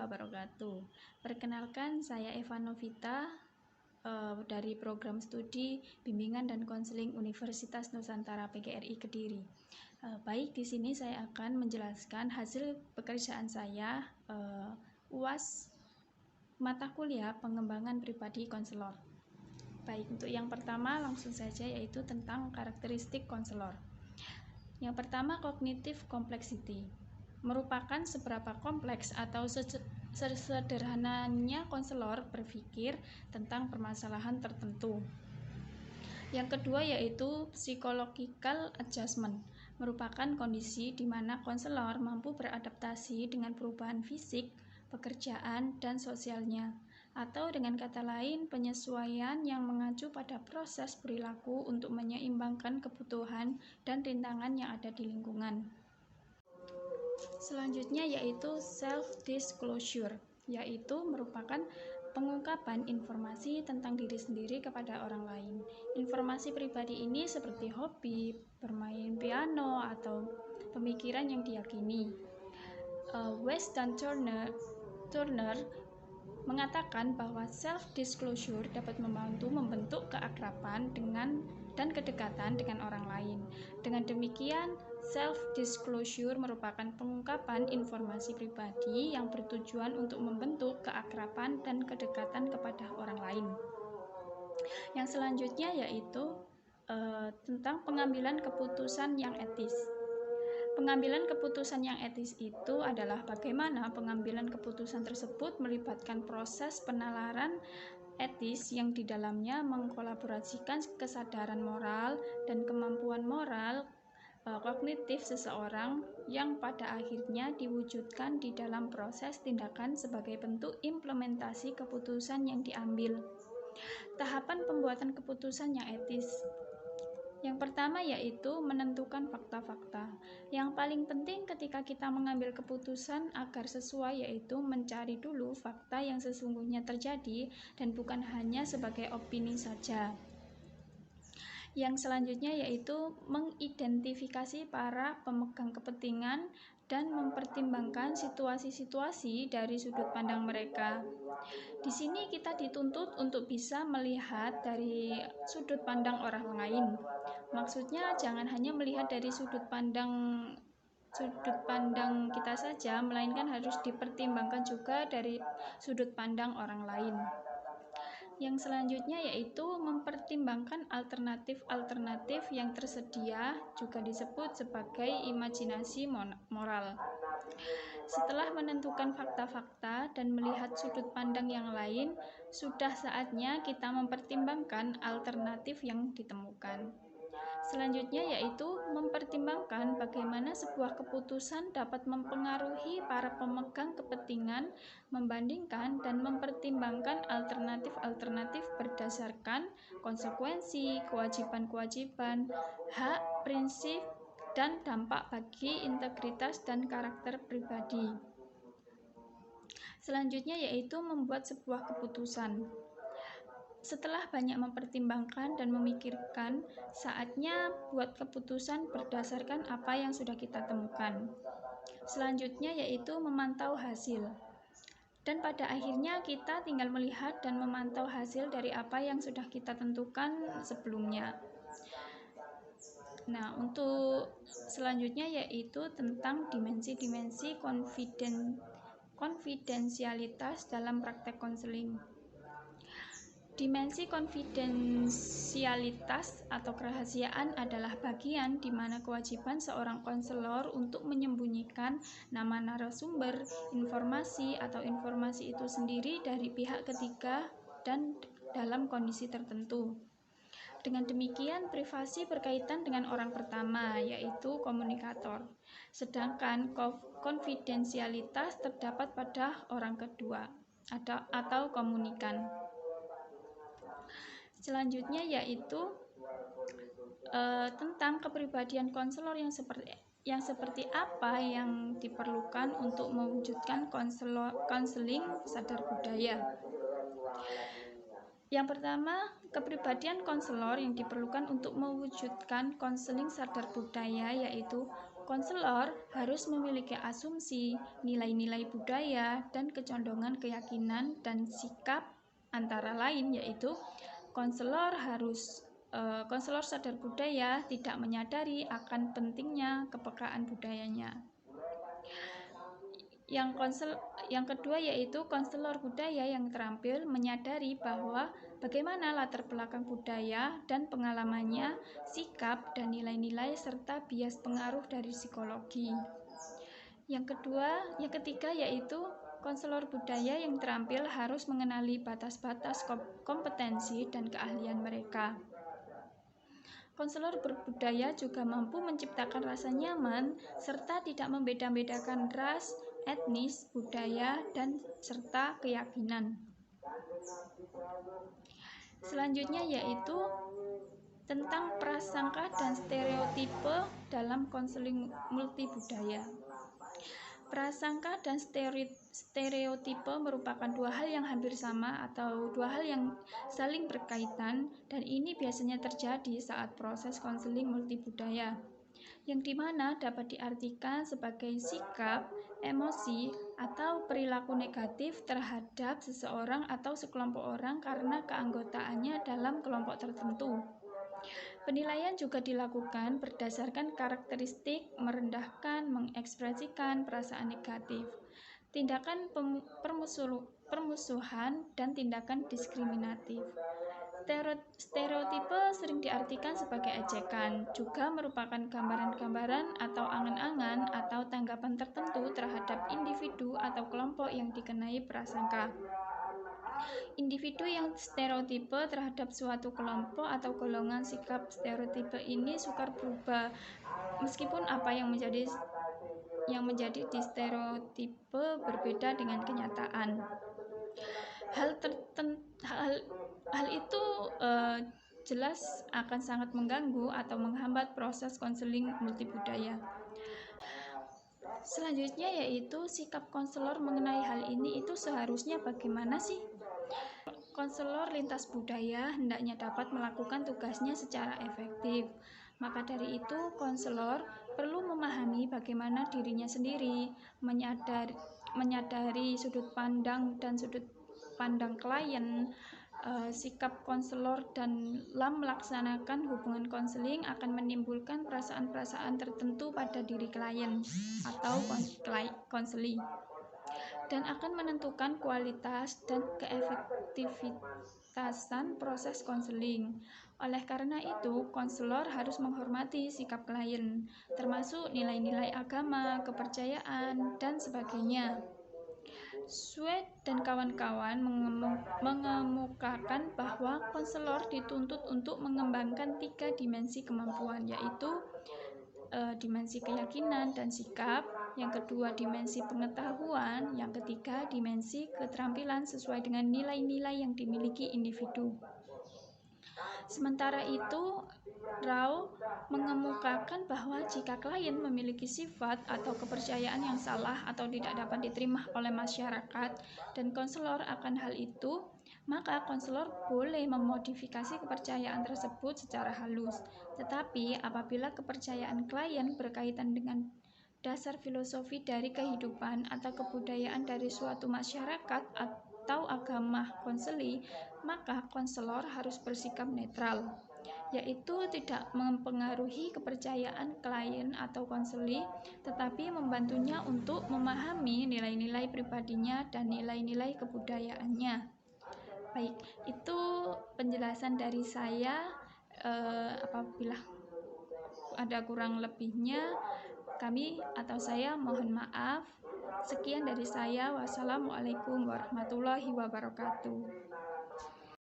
wabarakatuh. Perkenalkan, saya Eva Novita dari program studi Bimbingan dan Konseling Universitas Nusantara PGRI Kediri. Baik, di sini saya akan menjelaskan hasil pekerjaan saya UAS mata kuliah Pengembangan Pribadi Konselor. Baik, untuk yang pertama langsung saja, yaitu tentang karakteristik konselor. Yang pertama, cognitive complexity, merupakan seberapa kompleks atau sesederhananya konselor berpikir tentang permasalahan tertentu. Yang kedua yaitu psychological adjustment, merupakan kondisi di mana konselor mampu beradaptasi dengan perubahan fisik, pekerjaan, dan sosialnya, atau dengan kata lain penyesuaian yang mengacu pada proses perilaku untuk menyeimbangkan kebutuhan dan rintangan yang ada di lingkungan. Selanjutnya yaitu self-disclosure, yaitu merupakan pengungkapan informasi tentang diri sendiri kepada orang lain. Informasi pribadi ini seperti hobi, bermain piano, atau pemikiran yang diyakini. West dan Turner mengatakan bahwa self-disclosure dapat membantu membentuk keakraban dan kedekatan dengan orang lain. Dengan demikian, self-disclosure merupakan pengungkapan informasi pribadi yang bertujuan untuk membentuk keakraban dan kedekatan kepada orang lain. Yang selanjutnya yaitu tentang pengambilan keputusan yang etis. Pengambilan keputusan yang etis itu adalah bagaimana pengambilan keputusan tersebut melibatkan proses penalaran etis yang di dalamnya mengkolaborasikan kesadaran moral dan kemampuan moral kognitif seseorang yang pada akhirnya diwujudkan di dalam proses tindakan sebagai bentuk implementasi keputusan yang diambil. Tahapan pembuatan keputusan yang etis. Yang pertama yaitu menentukan fakta-fakta. Yang paling penting ketika kita mengambil keputusan agar sesuai yaitu mencari dulu fakta yang sesungguhnya terjadi dan bukan hanya sebagai opini saja. Yang selanjutnya yaitu mengidentifikasi para pemegang kepentingan dan mempertimbangkan situasi-situasi dari sudut pandang mereka. Di sini kita dituntut untuk bisa melihat dari sudut pandang orang lain. Maksudnya jangan hanya melihat dari sudut pandang kita saja, melainkan harus dipertimbangkan juga dari sudut pandang orang lain. Yang selanjutnya yaitu mempertimbangkan alternatif-alternatif yang tersedia, juga disebut sebagai imajinasi moral. Setelah menentukan fakta-fakta dan melihat sudut pandang yang lain, sudah saatnya kita mempertimbangkan alternatif yang ditemukan. Selanjutnya yaitu mempertimbangkan bagaimana sebuah keputusan dapat mempengaruhi para pemegang kepentingan, membandingkan dan mempertimbangkan alternatif-alternatif berdasarkan konsekuensi, kewajiban-kewajiban, hak, prinsip, dan dampak bagi integritas dan karakter pribadi. Selanjutnya yaitu membuat sebuah keputusan. Setelah banyak mempertimbangkan dan memikirkan, saatnya buat keputusan berdasarkan apa yang sudah kita temukan. Selanjutnya yaitu memantau hasil. Dan pada akhirnya kita tinggal melihat dan memantau hasil dari apa yang sudah kita tentukan sebelumnya. Nah, untuk selanjutnya yaitu tentang dimensi-dimensi konfidensialitas dalam praktek konseling. Dimensi konfidensialitas atau kerahasiaan adalah bagian di mana kewajiban seorang konselor untuk menyembunyikan nama narasumber, informasi atau informasi itu sendiri dari pihak ketiga dan dalam kondisi tertentu. Dengan demikian, privasi berkaitan dengan orang pertama, yaitu komunikator. Sedangkan konfidensialitas terdapat pada orang kedua atau komunikan. Selanjutnya yaitu tentang kepribadian konselor yang seperti apa yang diperlukan untuk mewujudkan konseling sadar budaya. Yang pertama, kepribadian konselor yang diperlukan untuk mewujudkan konseling sadar budaya yaitu Konselor harus memiliki asumsi, nilai-nilai budaya, dan kecondongan keyakinan dan sikap antara lain, yaitu konselor sadar budaya tidak menyadari akan pentingnya kepekaan budayanya. Yang kedua yaitu konselor budaya yang terampil menyadari bahwa bagaimana latar belakang budaya dan pengalamannya, sikap dan nilai-nilai serta bias pengaruh dari psikologi. Yang ketiga yaitu konselor budaya yang terampil harus mengenali batas-batas kompetensi dan keahlian mereka. Konselor berbudaya juga mampu menciptakan rasa nyaman serta tidak membeda-bedakan ras, etnis, budaya, dan serta keyakinan. Selanjutnya yaitu tentang prasangka dan stereotipe dalam konseling multibudaya. Prasangka dan stereotipe merupakan dua hal yang hampir sama atau dua hal yang saling berkaitan, dan ini biasanya terjadi saat proses konseling multibudaya, yang dimana dapat diartikan sebagai sikap, emosi, atau perilaku negatif terhadap seseorang atau sekelompok orang karena keanggotaannya dalam kelompok tertentu. Penilaian juga dilakukan berdasarkan karakteristik merendahkan, mengekspresikan perasaan negatif, tindakan permusuhan, dan tindakan diskriminatif. Stereotipe sering diartikan sebagai ejekan, juga merupakan gambaran-gambaran atau angan-angan atau tanggapan tertentu terhadap individu atau kelompok yang dikenai prasangka. Individu yang stereotipe terhadap suatu kelompok atau golongan sikap stereotipe ini sukar berubah, meskipun apa yang menjadi di stereotipe berbeda dengan kenyataan. Hal itu jelas akan sangat mengganggu atau menghambat proses konseling multibudaya. Selanjutnya yaitu sikap konselor mengenai hal ini itu seharusnya bagaimana sih? Konselor lintas budaya hendaknya dapat melakukan tugasnya secara efektif. Maka dari itu, konselor perlu memahami bagaimana dirinya sendiri, menyadari sudut pandang dan sudut pandang klien. Sikap konselor dalam melaksanakan hubungan konseling akan menimbulkan perasaan-perasaan tertentu pada diri klien atau konseli, dan akan menentukan kualitas dan keefektivitasan proses konseling. Oleh karena itu, konselor harus menghormati sikap klien, termasuk nilai-nilai agama, kepercayaan, dan sebagainya. Sweet dan kawan-kawan mengemukakan bahwa konselor dituntut untuk mengembangkan 3 dimensi kemampuan, yaitu dimensi keyakinan dan sikap, yang kedua dimensi pengetahuan, yang ketiga dimensi keterampilan sesuai dengan nilai-nilai yang dimiliki individu. Sementara itu, Rao mengemukakan bahwa jika klien memiliki sifat atau kepercayaan yang salah atau tidak dapat diterima oleh masyarakat dan konselor akan hal itu, maka konselor boleh memodifikasi kepercayaan tersebut secara halus. Tetapi apabila kepercayaan klien berkaitan dengan dasar filosofi dari kehidupan atau kebudayaan dari suatu masyarakat atau agama konseli, maka konselor harus bersikap netral, yaitu tidak mempengaruhi kepercayaan klien atau konseli, tetapi membantunya untuk memahami nilai-nilai pribadinya dan nilai-nilai kebudayaannya. Baik, itu penjelasan dari saya. Apabila ada kurang lebihnya, kami atau saya mohon maaf. Sekian dari saya. Wassalamualaikum warahmatullahi wabarakatuh.